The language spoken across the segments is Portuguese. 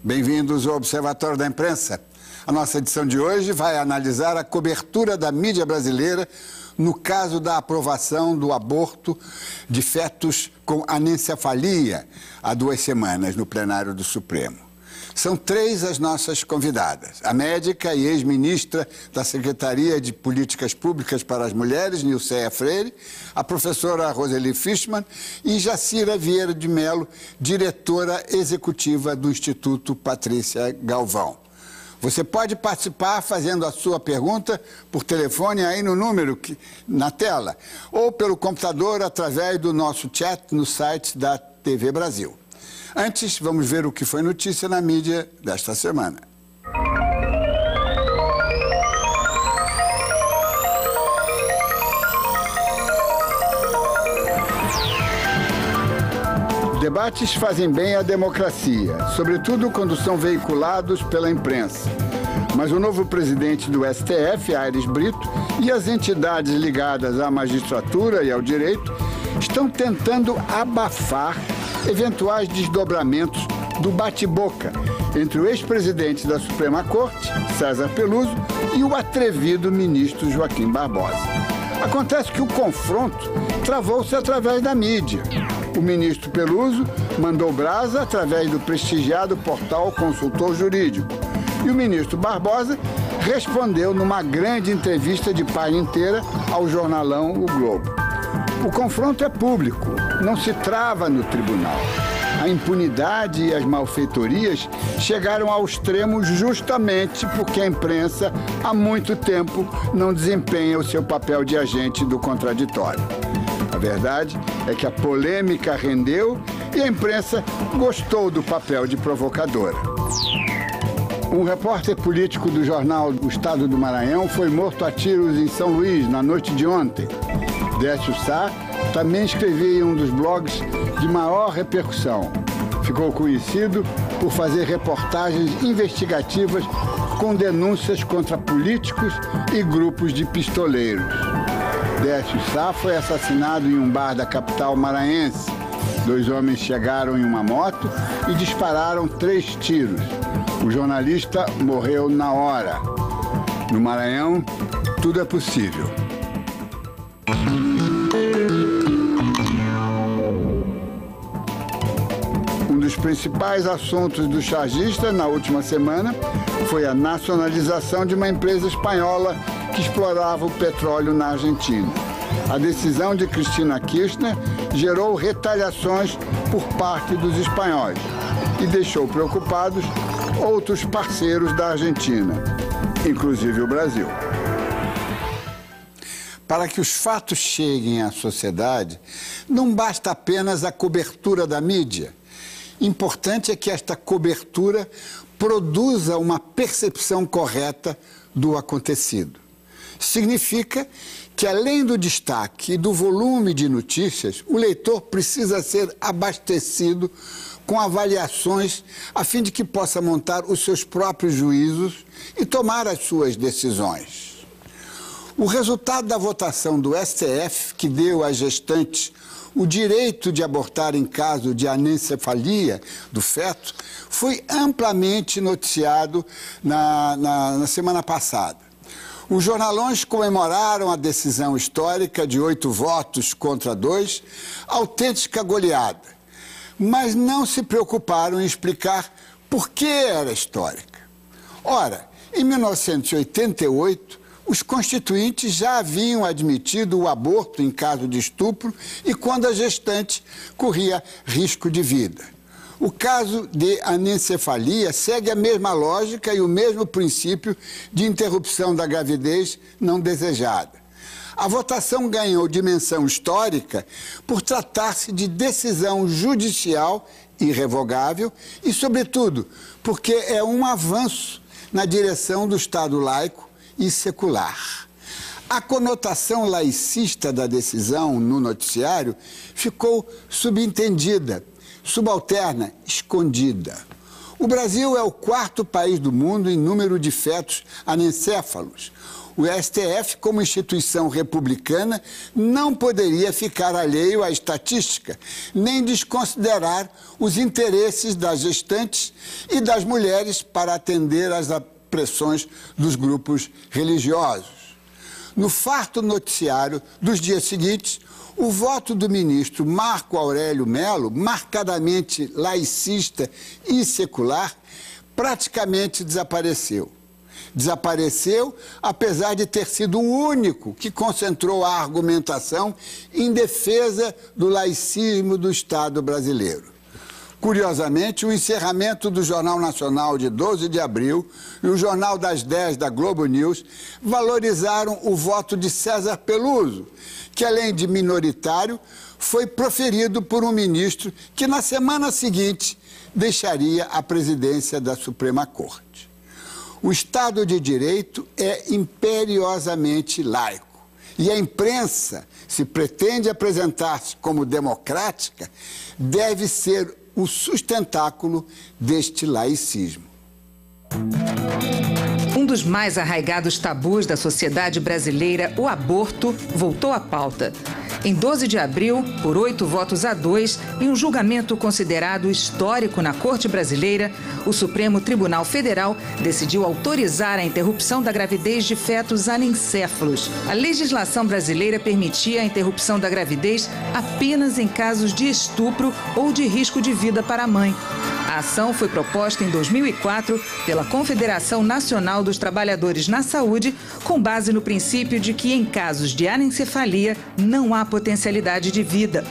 Bem-vindos ao Observatório da Imprensa. A nossa edição de hoje vai analisar a cobertura da mídia brasileira no caso da aprovação do aborto de fetos com anencefalia há 2 semanas no plenário do Supremo. São 3 as nossas convidadas: a médica e ex-ministra da Secretaria de Políticas Públicas para as Mulheres, Nilceia Freire, a professora Roseli Fishman e Jacira Vieira de Mello, diretora executiva do Instituto Patrícia Galvão. Você pode participar fazendo a sua pergunta por telefone aí no número na tela ou pelo computador através do nosso chat no site da TV Brasil. Antes, vamos ver o que foi notícia na mídia desta semana. Debates fazem bem à democracia, sobretudo quando são veiculados pela imprensa. Mas o novo presidente do STF, Aires Brito, e as entidades ligadas à magistratura e ao direito estão tentando abafar eventuais desdobramentos do bate-boca entre o ex-presidente da Suprema Corte, César Peluso, e o atrevido ministro Joaquim Barbosa. Acontece que o confronto travou-se através da mídia. O ministro Peluso mandou brasa através do prestigiado portal Consultor Jurídico. E o ministro Barbosa respondeu numa grande entrevista de página inteira ao jornalão O Globo. O confronto é público, não se trava no tribunal. A impunidade e as malfeitorias chegaram ao extremo justamente porque a imprensa há muito tempo não desempenha o seu papel de agente do contraditório. A verdade é que a polêmica rendeu e a imprensa gostou do papel de provocadora. Um repórter político do jornal O Estado do Maranhão foi morto a tiros em São Luís na noite de ontem. Décio Sá também escrevia em um dos blogs de maior repercussão. Ficou conhecido por fazer reportagens investigativas com denúncias contra políticos e grupos de pistoleiros. Décio Sá foi assassinado em um bar da capital maranhense. 2 homens chegaram em uma moto e dispararam 3 tiros. O jornalista morreu na hora. No Maranhão, tudo é possível. Um dos principais assuntos do chargista na última semana foi a nacionalização de uma empresa espanhola que explorava o petróleo na Argentina. A decisão de Cristina Kirchner gerou retaliações por parte dos espanhóis e deixou preocupados outros parceiros da Argentina, inclusive o Brasil. Para que os fatos cheguem à sociedade, não basta apenas a cobertura da mídia. Importante é que esta cobertura produza uma percepção correta do acontecido. Significa que, além do destaque e do volume de notícias, o leitor precisa ser abastecido com avaliações a fim de que possa montar os seus próprios juízos e tomar as suas decisões. O resultado da votação do STF, que deu às gestantes o direito de abortar em caso de anencefalia do feto, foi amplamente noticiado na semana passada. Os jornalões comemoraram a decisão histórica de 8 votos contra 2, autêntica goleada, mas não se preocuparam em explicar por que era histórica. Ora, em 1988, os constituintes já haviam admitido o aborto em caso de estupro e quando a gestante corria risco de vida. O caso de anencefalia segue a mesma lógica e o mesmo princípio de interrupção da gravidez não desejada. A votação ganhou dimensão histórica por tratar-se de decisão judicial irrevogável e, sobretudo, porque é um avanço na direção do Estado laico e secular. A conotação laicista da decisão no noticiário ficou subentendida, subalterna, escondida. O Brasil é o 4º país do mundo em número de fetos anencéfalos. O STF, como instituição republicana, não poderia ficar alheio à estatística, nem desconsiderar os interesses das gestantes e das mulheres para atender às pressões dos grupos religiosos. No farto noticiário dos dias seguintes, o voto do ministro Marco Aurélio Mello, marcadamente laicista e secular, praticamente desapareceu. Desapareceu, apesar de ter sido o único que concentrou a argumentação em defesa do laicismo do Estado brasileiro. Curiosamente, o encerramento do Jornal Nacional de 12 de abril e o Jornal das 10 da Globo News valorizaram o voto de César Peluso, que, além de minoritário, foi proferido por um ministro que, na semana seguinte, deixaria a presidência da Suprema Corte. O Estado de Direito é imperiosamente laico e a imprensa, se pretende apresentar-se como democrática, deve ser o sustentáculo deste laicismo. Um dos mais arraigados tabus da sociedade brasileira, o aborto, voltou à pauta. Em 12 de abril, por 8-2, em um julgamento considerado histórico na Corte Brasileira, o Supremo Tribunal Federal decidiu autorizar a interrupção da gravidez de fetos anencéfalos. A legislação brasileira permitia a interrupção da gravidez apenas em casos de estupro ou de risco de vida para a mãe. A ação foi proposta em 2004 pela Confederação Nacional dos Trabalhadores na Saúde, com base no princípio de que, em casos de anencefalia, não há potencialidade de vida.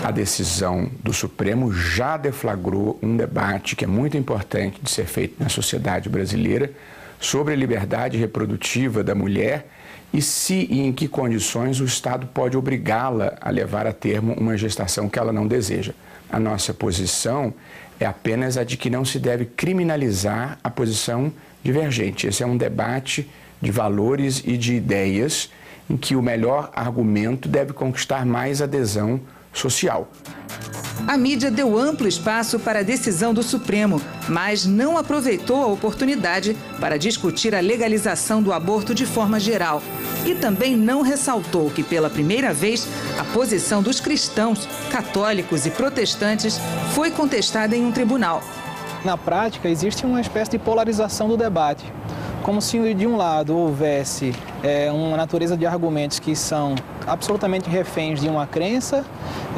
A decisão do Supremo já deflagrou um debate que é muito importante de ser feito na sociedade brasileira sobre a liberdade reprodutiva da mulher e se e em que condições o Estado pode obrigá-la a levar a termo uma gestação que ela não deseja. A nossa posição é apenas a de que não se deve criminalizar a posição divergente. Esse é um debate de valores e de ideias em que o melhor argumento deve conquistar mais adesão social. A mídia deu amplo espaço para a decisão do Supremo, mas não aproveitou a oportunidade para discutir a legalização do aborto de forma geral. E também não ressaltou que, pela primeira vez, a posição dos cristãos, católicos e protestantes foi contestada em um tribunal. Na prática, existe uma espécie de polarização do debate. Como se de um lado houvesse uma natureza de argumentos que são absolutamente reféns de uma crença,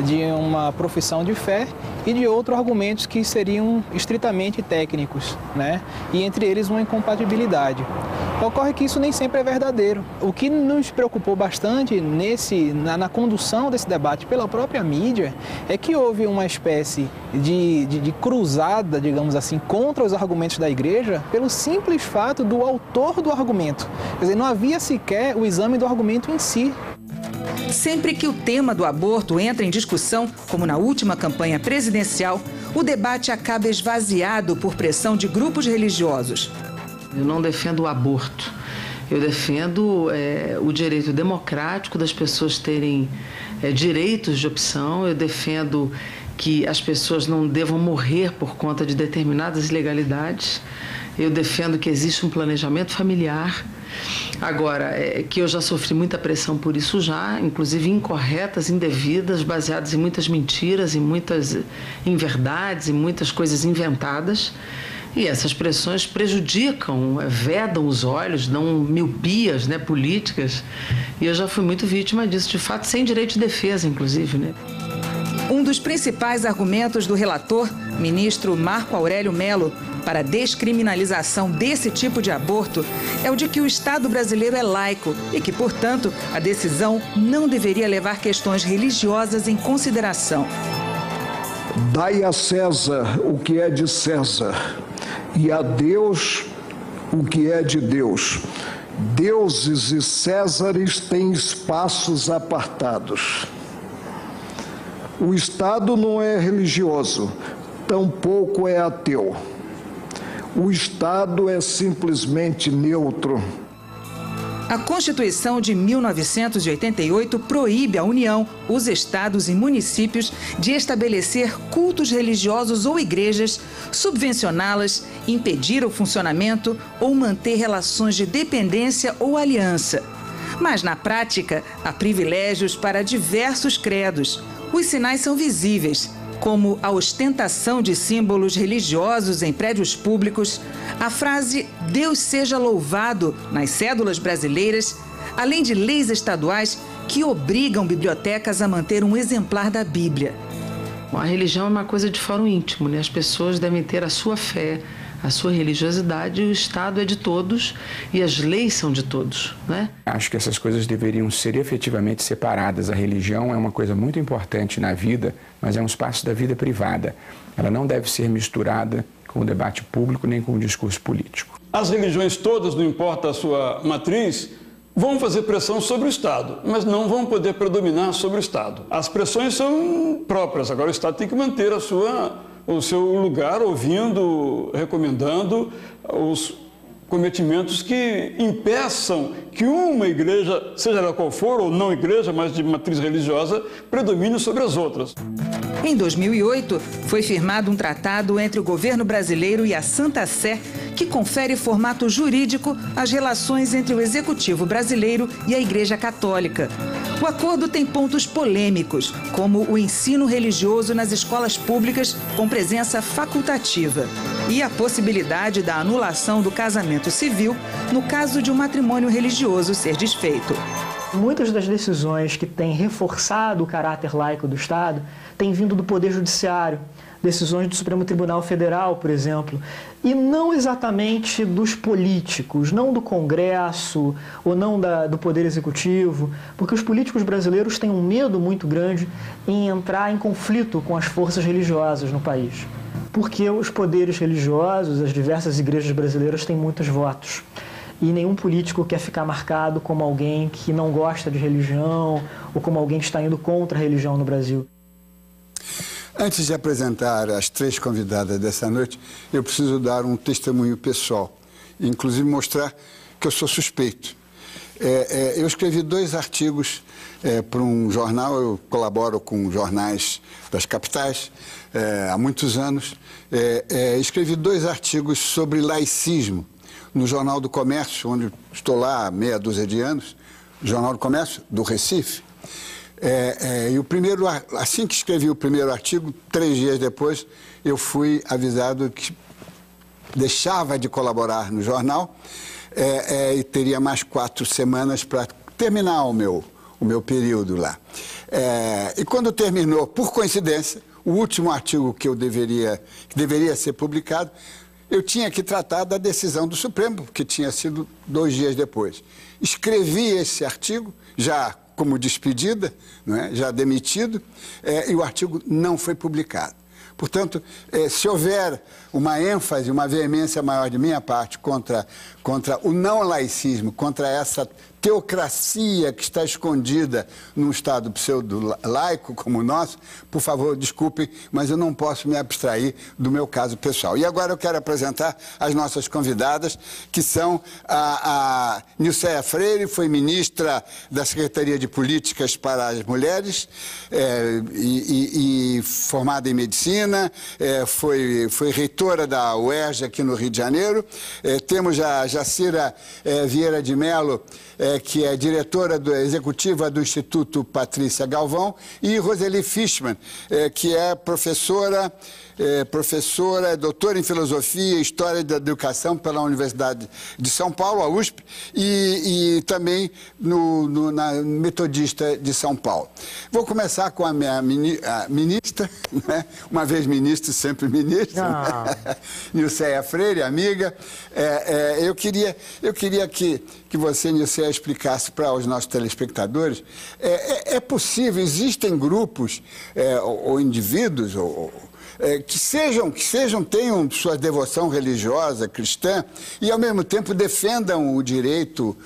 de uma profissão de fé, e de outros argumentos que seriam estritamente técnicos, né? E entre eles uma incompatibilidade. Ocorre que isso nem sempre é verdadeiro. O que nos preocupou bastante na condução desse debate pela própria mídia é que houve uma espécie de cruzada, digamos assim, contra os argumentos da igreja pelo simples fato do autor do argumento. Quer dizer, não havia sequer o exame do argumento em si. Sempre que o tema do aborto entra em discussão, como na última campanha presidencial, o debate acaba esvaziado por pressão de grupos religiosos. Eu não defendo o aborto, eu defendo o direito democrático das pessoas terem direitos de opção, eu defendo que as pessoas não devam morrer por conta de determinadas ilegalidades, eu defendo que existe um planejamento familiar. Agora, que eu já sofri muita pressão por isso já, inclusive incorretas, indevidas, baseadas em muitas mentiras, em muitas inverdades, em muitas coisas inventadas. E essas pressões prejudicam, vedam os olhos, dão miopias, né, políticas. E eu já fui muito vítima disso, de fato, sem direito de defesa, inclusive, né? Um dos principais argumentos do relator, ministro Marco Aurélio Mello, para a descriminalização desse tipo de aborto é o de que o Estado brasileiro é laico e que, portanto, a decisão não deveria levar questões religiosas em consideração. Dai a César o que é de César e a Deus o que é de Deus. Deuses e Césares têm espaços apartados. O Estado não é religioso, tampouco é ateu. O Estado é simplesmente neutro. A Constituição de 1988 proíbe a União, os estados e municípios de estabelecer cultos religiosos ou igrejas, subvencioná-las, impedir o funcionamento ou manter relações de dependência ou aliança. Mas, na prática, há privilégios para diversos credos. Os sinais são visíveis, como a ostentação de símbolos religiosos em prédios públicos, a frase "Deus seja louvado" nas cédulas brasileiras, além de leis estaduais que obrigam bibliotecas a manter um exemplar da Bíblia. A religião é uma coisa de fórum íntimo, né? As pessoas devem ter a sua fé, a sua religiosidade, e o Estado é de todos e as leis são de todos, né? Acho que essas coisas deveriam ser efetivamente separadas. A religião é uma coisa muito importante na vida, mas é um espaço da vida privada. Ela não deve ser misturada com o debate público nem com o discurso político. As religiões todas, não importa a sua matriz, vão fazer pressão sobre o Estado, mas não vão poder predominar sobre o Estado. As pressões são próprias, agora o Estado tem que manter o seu lugar, ouvindo, recomendando os cometimentos que impeçam que uma igreja, seja ela qual for, ou não igreja, mas de matriz religiosa, predomine sobre as outras. Em 2008, foi firmado um tratado entre o governo brasileiro e a Santa Sé, que confere formato jurídico às relações entre o Executivo brasileiro e a Igreja Católica. O acordo tem pontos polêmicos, como o ensino religioso nas escolas públicas com presença facultativa e a possibilidade da anulação do casamento civil no caso de um matrimônio religioso ser desfeito. Muitas das decisões que têm reforçado o caráter laico do Estado têm vindo do Poder Judiciário, decisões do Supremo Tribunal Federal, por exemplo, e não exatamente dos políticos, não do Congresso ou não do Poder Executivo, porque os políticos brasileiros têm um medo muito grande em entrar em conflito com as forças religiosas no país, porque os poderes religiosos, as diversas igrejas brasileiras têm muitos votos. E nenhum político quer ficar marcado como alguém que não gosta de religião ou como alguém que está indo contra a religião no Brasil. Antes de apresentar as três convidadas dessa noite, eu preciso dar um testemunho pessoal, inclusive mostrar que eu sou suspeito. Eu escrevi 2 artigos para um jornal, eu colaboro com jornais das capitais há muitos anos. Escrevi 2 artigos sobre laicismo no Jornal do Comércio, onde estou lá há meia dúzia de anos, Jornal do Comércio do Recife. E o primeiro, assim que escrevi o primeiro artigo, 3 dias depois, eu fui avisado que deixava de colaborar no jornal e teria mais 4 semanas para terminar o meu período lá. E quando terminou, por coincidência, o último artigo que deveria ser publicado, eu tinha que tratar da decisão do Supremo, que tinha sido 2 dias depois. Escrevi esse artigo, já como despedida, não é? Já demitido, e o artigo não foi publicado. Portanto, se houver uma ênfase, uma veemência maior de minha parte contra o não laicismo, contra essa teocracia que está escondida num Estado pseudo-laico como o nosso, por favor, desculpem, mas eu não posso me abstrair do meu caso pessoal. E agora eu quero apresentar as nossas convidadas, que são a Nilceia Freire, foi ministra da Secretaria de Políticas para as Mulheres e formada em Medicina, foi reitora da UERJ aqui no Rio de Janeiro. Temos a Jacira Vieira de Mello, que é diretora executiva do Instituto Patrícia Galvão, e Roseli Fishman, que é professora, doutora em Filosofia e História da Educação pela Universidade de São Paulo, a USP, e também na Metodista de São Paulo. Vou começar com a minha ministra, né? Uma vez ministra, sempre ministra, Nilceia Freire, amiga. Eu queria que você, Nilceia, explicasse para os nossos telespectadores, é possível, existem grupos ou indivíduos que tenham sua devoção religiosa, cristã, e ao mesmo tempo defendam o direito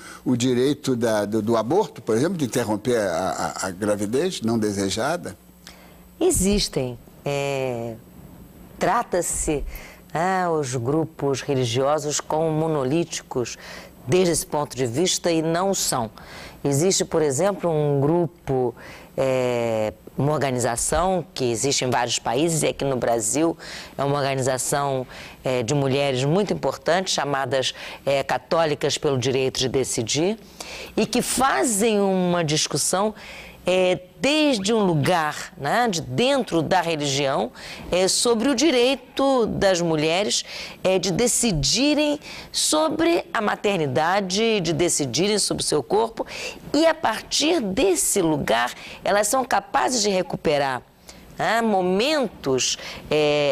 do aborto, por exemplo, de interromper a gravidez não desejada? Existem. Trata-se os grupos religiosos como monolíticos, desde esse ponto de vista e não são. Existe, por exemplo, um grupo, uma organização que existe em vários países, e aqui no Brasil é uma organização de mulheres muito importante, chamadas Católicas pelo Direito de Decidir, e que fazem uma discussão desde um lugar, né, de dentro da religião, sobre o direito das mulheres de decidirem sobre a maternidade, de decidirem sobre o seu corpo, e a partir desse lugar elas são capazes de recuperar momentos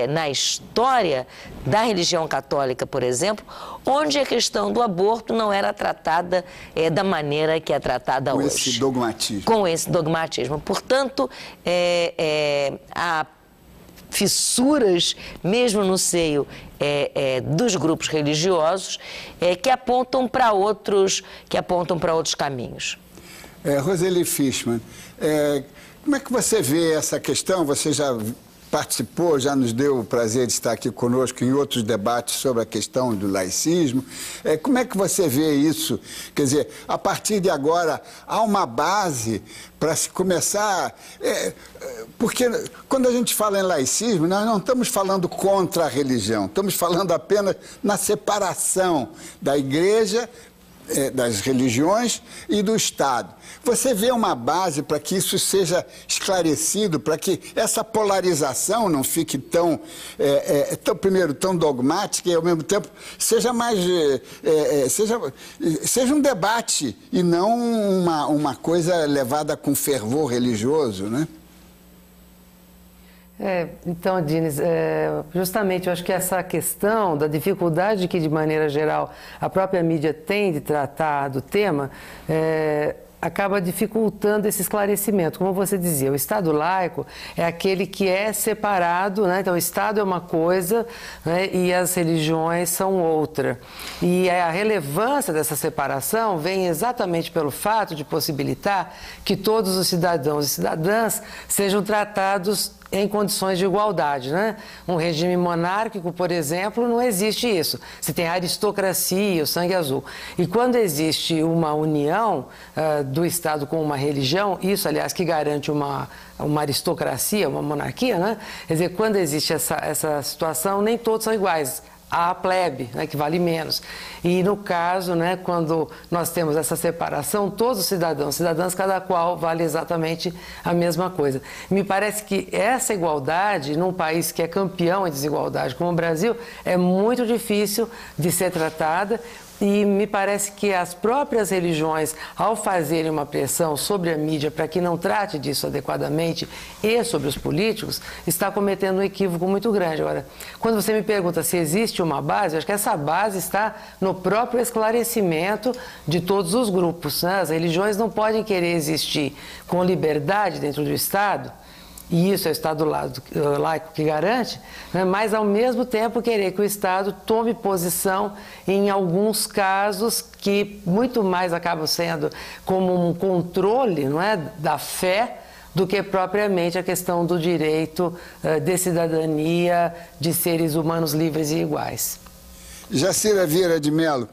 na história da religião católica, por exemplo, onde a questão do aborto não era tratada da maneira que é tratada hoje. Com esse dogmatismo. Com esse dogmatismo. Portanto, há fissuras, mesmo no seio dos grupos religiosos, que apontam para outros caminhos. Roseli Fishman, como é que você vê essa questão? Você já participou, já nos deu o prazer de estar aqui conosco em outros debates sobre a questão do laicismo. Como é que você vê isso? Quer dizer, a partir de agora, há uma base para se começar... porque quando a gente fala em laicismo, nós não estamos falando contra a religião, estamos falando apenas na separação da igreja, das religiões e do Estado. Você vê uma base para que isso seja esclarecido, para que essa polarização não fique primeiro, tão dogmática e, ao mesmo tempo, seja mais... seja um debate e não uma coisa levada com fervor religioso, né? Então, Dines, justamente eu acho que essa questão da dificuldade que, de maneira geral, a própria mídia tem de tratar do tema, acaba dificultando esse esclarecimento. Como você dizia, o Estado laico é aquele que é separado, né? Então o Estado é uma coisa, né, e as religiões são outra. E a relevância dessa separação vem exatamente pelo fato de possibilitar que todos os cidadãos e cidadãs sejam tratados em condições de igualdade, né? Um regime monárquico, por exemplo, não existe isso. Você tem a aristocracia, o sangue azul. E quando existe uma união do Estado com uma religião, isso, aliás, que garante uma aristocracia, uma monarquia, né? Quer dizer, quando existe essa situação, nem todos são iguais. Há a plebe, né, que vale menos. E no caso, né, quando nós temos essa separação, todos os cidadãos, cada qual vale exatamente a mesma coisa. Me parece que essa igualdade, num país que é campeão em desigualdade como o Brasil, é muito difícil de ser tratada. E me parece que as próprias religiões, ao fazerem uma pressão sobre a mídia para que não trate disso adequadamente e sobre os políticos, está cometendo um equívoco muito grande. Agora, quando você me pergunta se existe uma base, eu acho que essa base está no próprio esclarecimento de todos os grupos, né? As religiões não podem querer existir com liberdade dentro do Estado, e isso é o Estado laico que garante, né? Mas, ao mesmo tempo, querer que o Estado tome posição em alguns casos que muito mais acabam sendo como um controle, não é, da fé, do que propriamente a questão do direito de cidadania, de seres humanos livres e iguais. Jacira Vieira de Mello,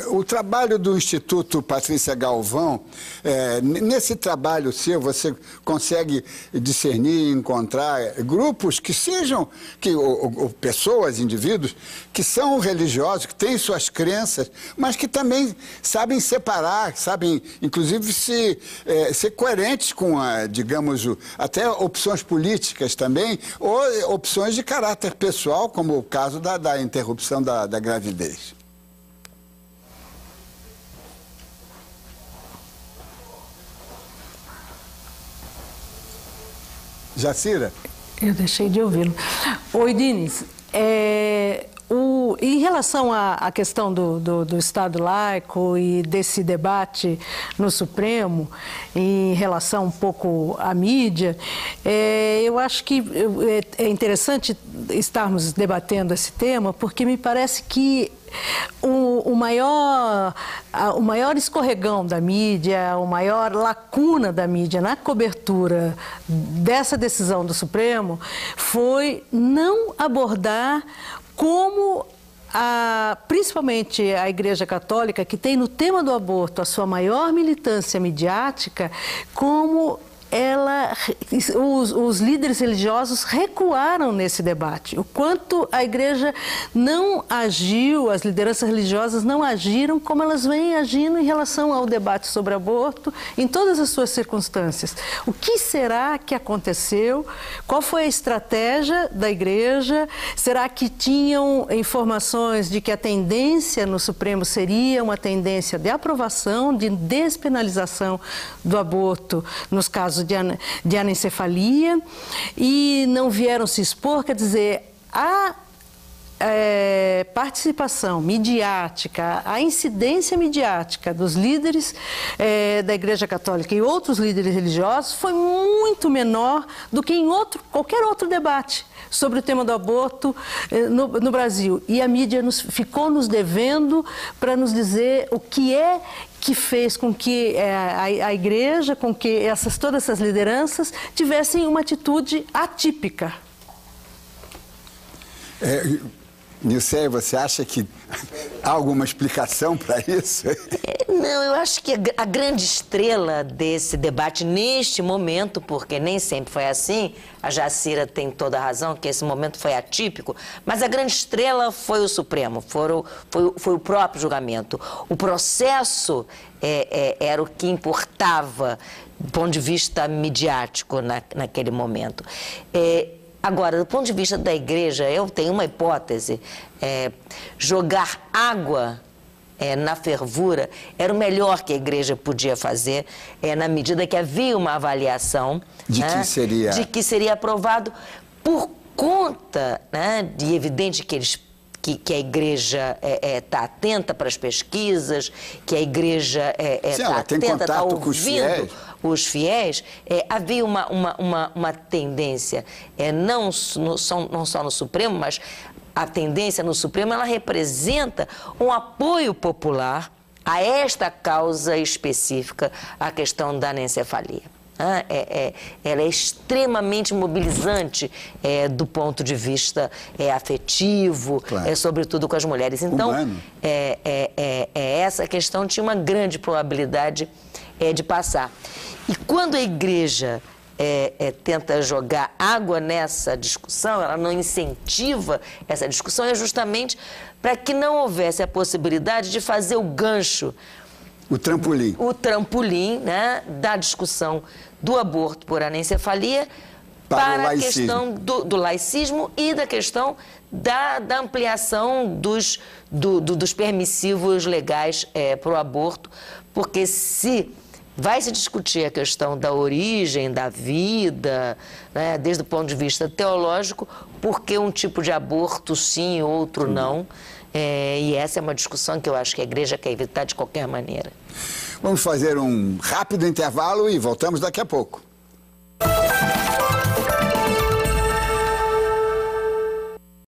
o trabalho do Instituto Patrícia Galvão, nesse trabalho seu, você consegue discernir, encontrar grupos que sejam, ou pessoas, indivíduos, que são religiosos, que têm suas crenças, mas que também sabem separar, sabem, inclusive, ser coerentes com, digamos, até opções políticas também, ou opções de caráter pessoal, como o caso da interrupção da gravidez. Jacira? Eu deixei de ouvi-lo. Oi, Dines. Em relação à questão do Estado laico e desse debate no Supremo, em relação um pouco à mídia, eu acho que é interessante estarmos debatendo esse tema, porque me parece que o maior escorregão da mídia, a maior lacuna da mídia na cobertura dessa decisão do Supremo foi não abordar como principalmente a Igreja Católica, que tem no tema do aborto a sua maior militância midiática, como os líderes religiosos recuaram nesse debate. O quanto a igreja não agiu, as lideranças religiosas não agiram como elas vêm agindo em relação ao debate sobre aborto, em todas as suas circunstâncias. O que será que aconteceu? Qual foi a estratégia da igreja? Será que tinham informações de que a tendência no Supremo seria uma tendência de aprovação, de despenalização do aborto nos casos de anencefalia, e não vieram se expor? Quer dizer, a participação midiática, a incidência midiática dos líderes da Igreja Católica e outros líderes religiosos foi muito menor do que em qualquer outro debate sobre o tema do aborto no Brasil. E a mídia ficou nos devendo para nos dizer o que é que fez com que a igreja, com que todas essas lideranças tivessem uma atitude atípica. Nilceia, você acha que há alguma explicação para isso? Não, eu acho que a grande estrela desse debate neste momento, porque nem sempre foi assim, a Jacira tem toda a razão que esse momento foi atípico, mas a grande estrela foi o Supremo, foi o próprio julgamento. O processo era o que importava do ponto de vista midiático naquele momento. Agora, do ponto de vista da igreja, eu tenho uma hipótese. Jogar água na fervura era o melhor que a igreja podia fazer, na medida que havia uma avaliação de que seria aprovado por conta, de evidente que a igreja está atenta para as pesquisas, que a igra está atenta, está ouvindo os fiéis, havia uma tendência, não só no Supremo, mas a tendência no Supremo, ela representa um apoio popular a esta causa específica, a questão da anencefalia. Ela é extremamente mobilizante do ponto de vista afetivo, claro. Sobretudo com as mulheres. Então, essa questão tinha uma grande probabilidade de passar. E quando a igreja tenta jogar água nessa discussão, ela não incentiva essa discussão, é justamente para que não houvesse a possibilidade de fazer o gancho, o trampolim, da discussão do aborto por anencefalia para a questão do laicismo e da questão da ampliação dos permissivos legais para o aborto, porque se vai se discutir a questão da origem da vida, desde o ponto de vista teológico, porque um tipo de aborto sim, outro não. E essa é uma discussão que eu acho que a igreja quer evitar de qualquer maneira. Vamos fazer um rápido intervalo e voltamos daqui a pouco.